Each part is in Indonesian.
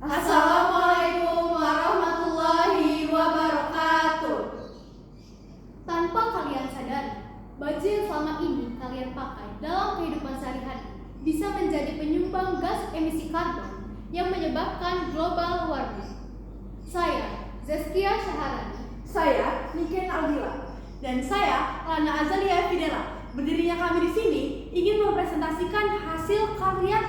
Assalamualaikum warahmatullahi wabarakatuh. Tanpa kalian sadari, baju yang selama ini kalian pakai dalam kehidupan sehari-hari bisa menjadi penyumbang gas emisi karbon yang menyebabkan global warming. Saya, Zaskia Syaharani. Saya Niken Aldila. Dan saya Lana Azalia Fidela. Berdirinya kami di sini ingin mempresentasikan hasil karya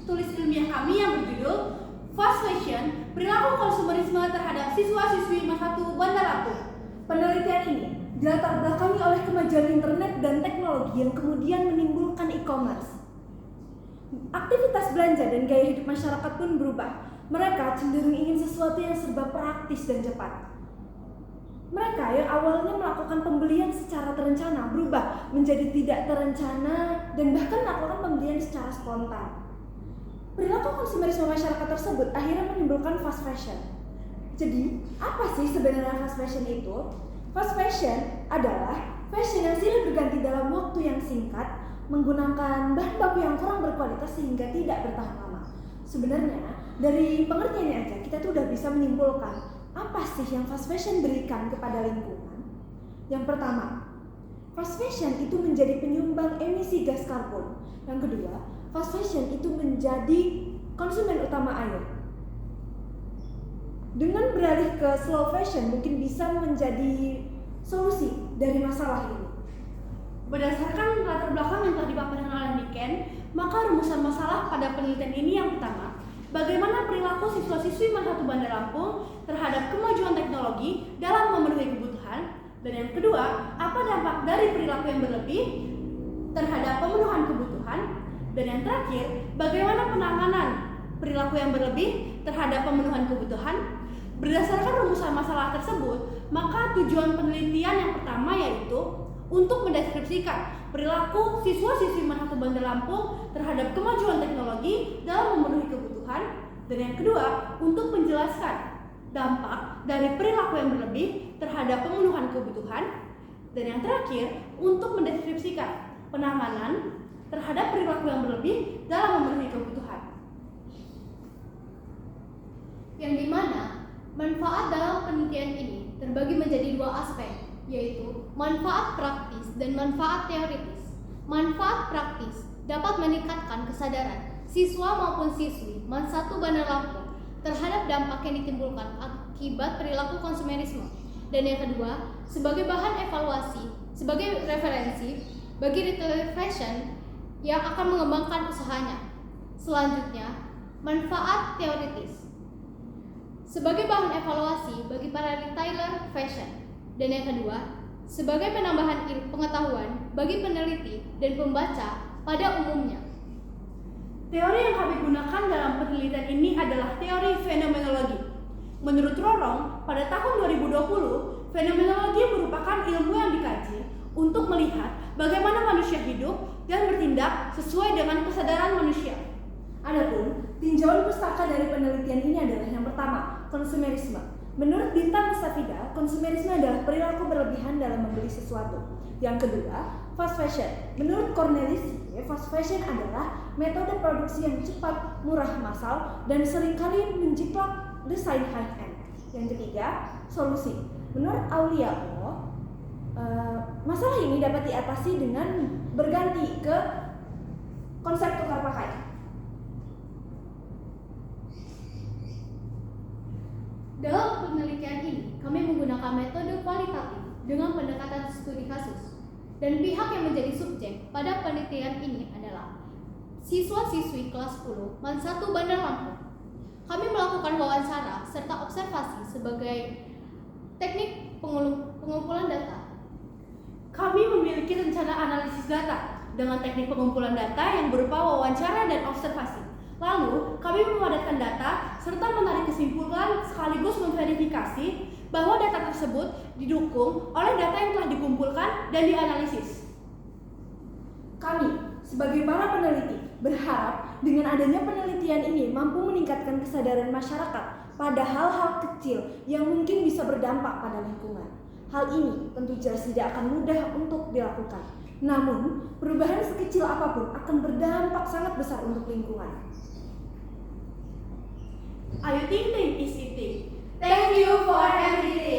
tulis ilmiah kami yang berjudul Fast Fashion, Perilaku Konsumerisme Terhadap Siswa-Siswi Masa 1 Bandar Lampung. Penelitian ini dilatar belakangi oleh kemajuan internet dan teknologi yang kemudian menimbulkan e-commerce. Aktivitas belanja dan gaya hidup masyarakat pun berubah. Mereka cenderung ingin sesuatu yang serba praktis dan cepat. Mereka yang awalnya melakukan pembelian secara terencana berubah menjadi tidak terencana dan bahkan melakukan pembelian secara spontan. Perilaku konsumerisme masyarakat tersebut akhirnya menimbulkan fast fashion. Jadi, apa sih sebenarnya fast fashion itu? Fast fashion adalah fashion yang silih berganti dalam waktu yang singkat, menggunakan bahan baku yang kurang berkualitas sehingga tidak bertahan lama. Sebenarnya, dari pengertiannya aja kita tuh udah bisa menyimpulkan apa sih yang fast fashion berikan kepada lingkungan. Yang pertama, fast fashion itu menjadi penyumbang emisi gas karbon. Yang kedua, fast fashion itu menjadi konsumen utama air. Dengan beralih ke slow fashion mungkin bisa menjadi solusi dari masalah ini. Berdasarkan latar belakang yang telah dipaparkan oleh Niken, maka rumusan masalah pada penelitian ini yang pertama, bagaimana perilaku siswa-siswi Masa 1 Bandar Lampung terhadap kemajuan teknologi dalam memenuhi kebutuhan, dan yang kedua, apa dampak dari perilaku yang berlebih terhadap pemenuhan kebutuhan, dan yang terakhir, bagaimana penanganan perilaku yang berlebih terhadap pemenuhan kebutuhan. Berdasarkan rumusan masalah tersebut, maka tujuan penelitian yang pertama yaitu untuk mendeskripsikan perilaku siswa-siswi Masa 1 Bandar Lampung terhadap kemajuan teknologi dalam memenuhi kebutuhan, dan yang kedua untuk menjelaskan dampak dari perilaku yang berlebih terhadap pemenuhan kebutuhan, dan yang terakhir untuk mendeskripsikan penanganan terhadap perilaku yang berlebih dalam memenuhi kebutuhan. Yang dimana manfaat dalam penelitian ini terbagi menjadi dua aspek, yaitu manfaat praktis dan manfaat teoritis. Manfaat praktis dapat meningkatkan kesadaran siswa maupun siswi Masa 1 Bandar Lampung terhadap dampak yang ditimbulkan akibat perilaku konsumerisme. Dan yang kedua, sebagai bahan evaluasi, sebagai referensi bagi retail fashion yang akan mengembangkan usahanya. Selanjutnya, manfaat teoritis sebagai bahan evaluasi bagi para retailer fashion. Dan yang kedua, sebagai penambahan pengetahuan bagi peneliti dan pembaca pada umumnya. Teori yang kami gunakan dalam penelitian ini adalah teori fenomenologi. Menurut Rorong, pada tahun 2020, fenomenologi merupakan ilmu yang dikaji untuk melihat bagaimana manusia hidup dan bertindak sesuai dengan kesadaran manusia. Adapun tinjauan pustaka dari penelitian ini adalah yang pertama, konsumerisme. Menurut Dinta Mustafida, konsumerisme adalah perilaku berlebihan dalam membeli sesuatu. Yang kedua, fast fashion. Menurut Cornelis, fast fashion adalah metode produksi yang cepat, murah, massal, dan seringkali menjiplak desain high-end. Yang ketiga, solusi. Menurut Aulia, masalah ini dapat diatasi dengan berganti ke konsep tukar pakai. Dalam penelitian ini, kami menggunakan metode kualitatif dengan pendekatan studi kasus. Dan pihak yang menjadi subjek pada penelitian ini adalah siswa-siswi kelas 10 Masa 1 Bandar Lampung. Kami melakukan wawancara serta observasi sebagai teknik pengumpulan data. Kami memiliki rencana analisis data dengan teknik pengumpulan data yang berupa wawancara dan observasi. Lalu, kami memadatkan data serta menarik kesimpulan sekaligus memverifikasi bahwa data tersebut didukung oleh data yang telah dikumpulkan dan dianalisis. Kami, sebagai para peneliti, berharap dengan adanya penelitian ini mampu meningkatkan kesadaran masyarakat pada hal-hal kecil yang mungkin bisa berdampak pada lingkungan. Hal ini tentu jelas tidak akan mudah untuk dilakukan. Namun, perubahan sekecil apapun akan berdampak sangat besar untuk lingkungan. Ayu Ting Ting is eating. Thank you for everything.